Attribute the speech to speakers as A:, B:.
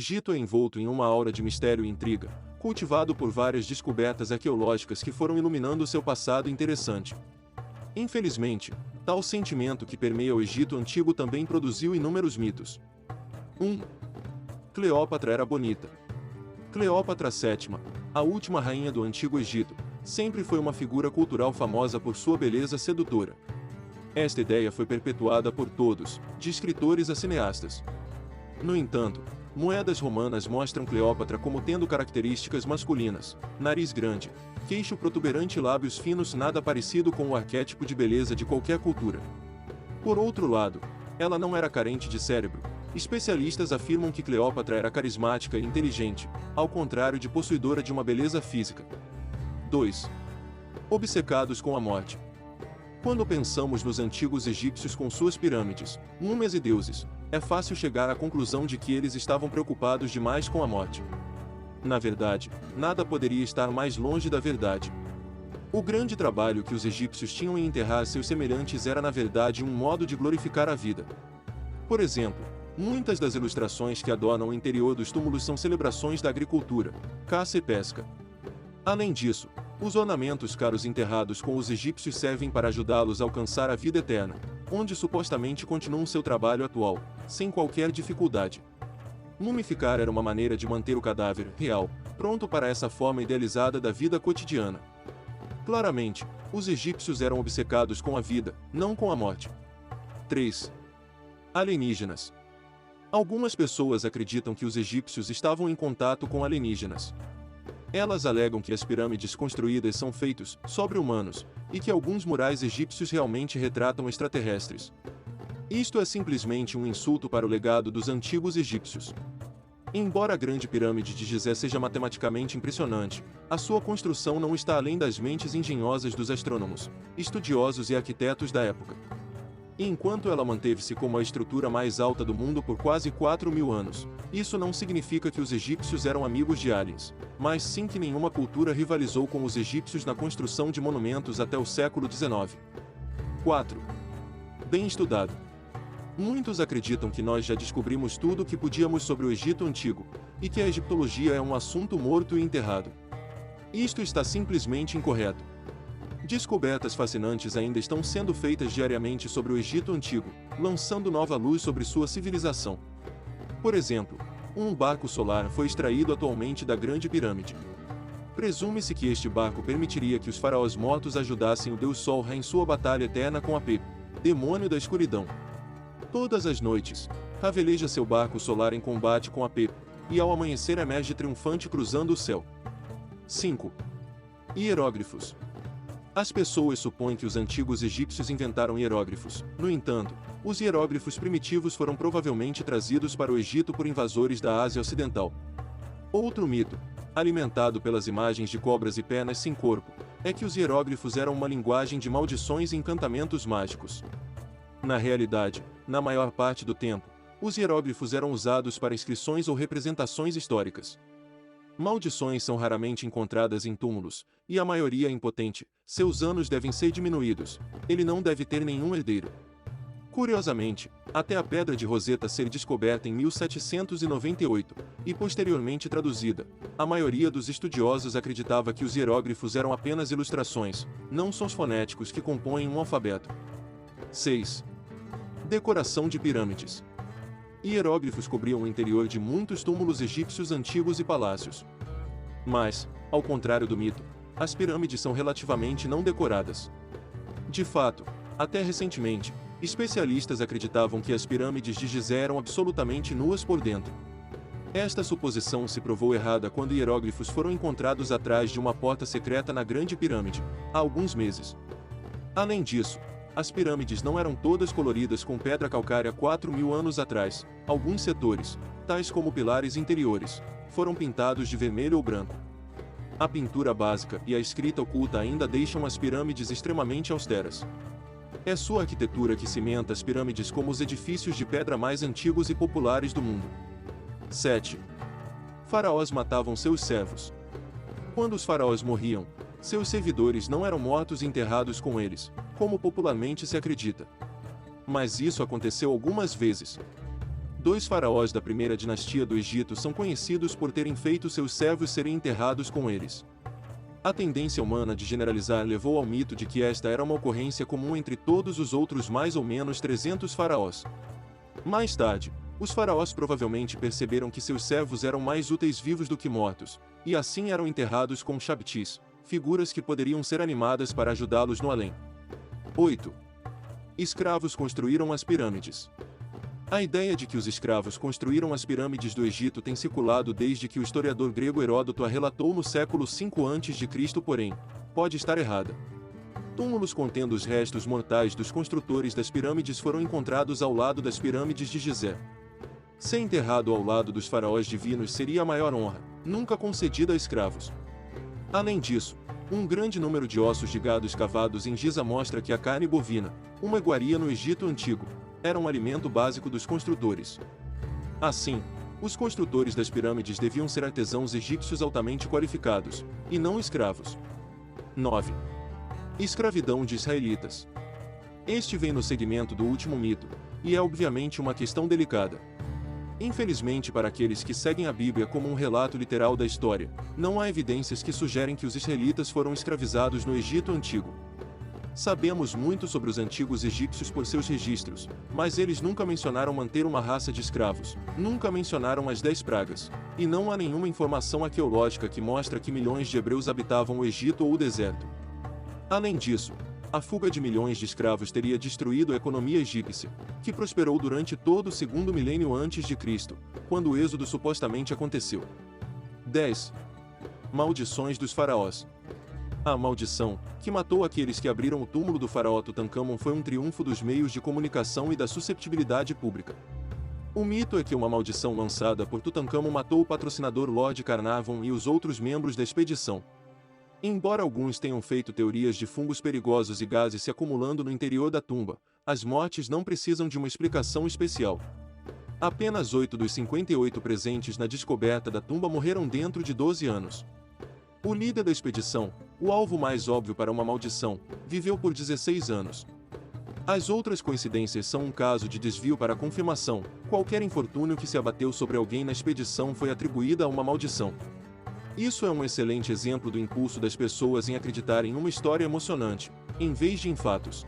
A: Egito é envolto em uma aura de mistério e intriga, cultivado por várias descobertas arqueológicas que foram iluminando seu passado interessante. Infelizmente, tal sentimento que permeia o Egito antigo também produziu inúmeros mitos. 1. Cleópatra era bonita. Cleópatra VII, a última rainha do Antigo Egito, sempre foi uma figura cultural famosa por sua beleza sedutora. Esta ideia foi perpetuada por todos, de escritores a cineastas. No entanto, moedas romanas mostram Cleópatra como tendo características masculinas: nariz grande, queixo protuberante e lábios finos, nada parecido com o arquétipo de beleza de qualquer cultura. Por outro lado, ela não era carente de cérebro. Especialistas afirmam que Cleópatra era carismática e inteligente, ao contrário de possuidora de uma beleza física. 2. Obcecados com a morte. Quando pensamos nos antigos egípcios com suas pirâmides, múmias e deuses, é fácil chegar à conclusão de que eles estavam preocupados demais com a morte. Na verdade, nada poderia estar mais longe da verdade. O grande trabalho que os egípcios tinham em enterrar seus semelhantes era na verdade um modo de glorificar a vida. Por exemplo, muitas das ilustrações que adornam o interior dos túmulos são celebrações da agricultura, caça e pesca. Além disso, os ornamentos caros enterrados com os egípcios servem para ajudá-los a alcançar a vida eterna, onde supostamente continuam seu trabalho atual, sem qualquer dificuldade. Mumificar era uma maneira de manter o cadáver real, pronto para essa forma idealizada da vida cotidiana. Claramente, os egípcios eram obcecados com a vida, não com a morte. 3. Alienígenas. Algumas pessoas acreditam que os egípcios estavam em contato com alienígenas. Elas alegam que as pirâmides construídas são feitos sobre-humanos, e que alguns murais egípcios realmente retratam extraterrestres. Isto é simplesmente um insulto para o legado dos antigos egípcios. Embora a Grande Pirâmide de Gizé seja matematicamente impressionante, a sua construção não está além das mentes engenhosas dos astrônomos, estudiosos e arquitetos da época. E enquanto ela manteve-se como a estrutura mais alta do mundo por quase 4.000 anos, isso não significa que os egípcios eram amigos de aliens, mas sim que nenhuma cultura rivalizou com os egípcios na construção de monumentos até o século XIX. 4. Bem estudado. Muitos acreditam que nós já descobrimos tudo o que podíamos sobre o Egito Antigo, e que a egiptologia é um assunto morto e enterrado. Isto está simplesmente incorreto. Descobertas fascinantes ainda estão sendo feitas diariamente sobre o Egito Antigo, lançando nova luz sobre sua civilização. Por exemplo, um barco solar foi extraído atualmente da Grande Pirâmide. Presume-se que este barco permitiria que os faraós mortos ajudassem o Deus Sol em sua batalha eterna com Apep, demônio da escuridão. Todas as noites, Ra veleja seu barco solar em combate com Apep, e ao amanhecer emerge triunfante cruzando o céu. 5. Hieróglifos. As pessoas supõem que os antigos egípcios inventaram hieróglifos. No entanto, os hieróglifos primitivos foram provavelmente trazidos para o Egito por invasores da Ásia Ocidental. Outro mito, alimentado pelas imagens de cobras e pernas sem corpo, é que os hieróglifos eram uma linguagem de maldições e encantamentos mágicos. Na realidade, na maior parte do tempo, os hieróglifos eram usados para inscrições ou representações históricas. Maldições são raramente encontradas em túmulos, e a maioria é impotente. Seus anos devem ser diminuídos, ele não deve ter nenhum herdeiro. Curiosamente, até a Pedra de Roseta ser descoberta em 1798, e posteriormente traduzida, a maioria dos estudiosos acreditava que os hieróglifos eram apenas ilustrações, não sons fonéticos que compõem um alfabeto. 6. Decoração de pirâmides. Hieróglifos cobriam o interior de muitos túmulos egípcios antigos e palácios. Mas, ao contrário do mito, as pirâmides são relativamente não decoradas. De fato, até recentemente, especialistas acreditavam que as pirâmides de Gizé eram absolutamente nuas por dentro. Esta suposição se provou errada quando hieróglifos foram encontrados atrás de uma porta secreta na Grande Pirâmide, há alguns meses. Além disso, as pirâmides não eram todas coloridas com pedra calcária 4.000 anos atrás. Alguns setores, tais como pilares interiores, foram pintados de vermelho ou branco. A pintura básica e a escrita oculta ainda deixam as pirâmides extremamente austeras. É sua arquitetura que cimenta as pirâmides como os edifícios de pedra mais antigos e populares do mundo. 7. Faraós matavam seus servos. Quando os faraós morriam, seus servidores não eram mortos e enterrados com eles, como popularmente se acredita. Mas isso aconteceu algumas vezes. Dois faraós da primeira dinastia do Egito são conhecidos por terem feito seus servos serem enterrados com eles. A tendência humana de generalizar levou ao mito de que esta era uma ocorrência comum entre todos os outros mais ou menos 300 faraós. Mais tarde, os faraós provavelmente perceberam que seus servos eram mais úteis vivos do que mortos, e assim eram enterrados com shabtis, figuras que poderiam ser animadas para ajudá-los no além. 8. Escravos construíram as pirâmides. A ideia de que os escravos construíram as pirâmides do Egito tem circulado desde que o historiador grego Heródoto a relatou no século V a.C., porém, pode estar errada. Túmulos contendo os restos mortais dos construtores das pirâmides foram encontrados ao lado das pirâmides de Gizé. Ser enterrado ao lado dos faraós divinos seria a maior honra, nunca concedida a escravos. Além disso, um grande número de ossos de gado escavados em Giza mostra que a carne bovina, uma iguaria no Egito Antigo, era um alimento básico dos construtores. Assim, os construtores das pirâmides deviam ser artesãos egípcios altamente qualificados, e não escravos. 9. Escravidão de israelitas. Este vem no segmento do último mito, e é obviamente uma questão delicada. Infelizmente para aqueles que seguem a Bíblia como um relato literal da história, não há evidências que sugerem que os israelitas foram escravizados no Egito Antigo. Sabemos muito sobre os antigos egípcios por seus registros, mas eles nunca mencionaram manter uma raça de escravos, nunca mencionaram as 10 pragas, e não há nenhuma informação arqueológica que mostra que milhões de hebreus habitavam o Egito ou o deserto. Além disso, a fuga de milhões de escravos teria destruído a economia egípcia, que prosperou durante todo o segundo milênio antes de Cristo, quando o êxodo supostamente aconteceu. 10. Maldições dos faraós. A maldição, que matou aqueles que abriram o túmulo do faraó Tutancâmon, foi um triunfo dos meios de comunicação e da susceptibilidade pública. O mito é que uma maldição lançada por Tutancâmon matou o patrocinador Lord Carnarvon e os outros membros da expedição. Embora alguns tenham feito teorias de fungos perigosos e gases se acumulando no interior da tumba, as mortes não precisam de uma explicação especial. Apenas 8 dos 58 presentes na descoberta da tumba morreram dentro de 12 anos. O líder da expedição, o alvo mais óbvio para uma maldição, viveu por 16 anos. As outras coincidências são um caso de desvio para confirmação. Qualquer infortúnio que se abateu sobre alguém na expedição foi atribuída a uma maldição. Isso é um excelente exemplo do impulso das pessoas em acreditar em uma história emocionante, em vez de em fatos.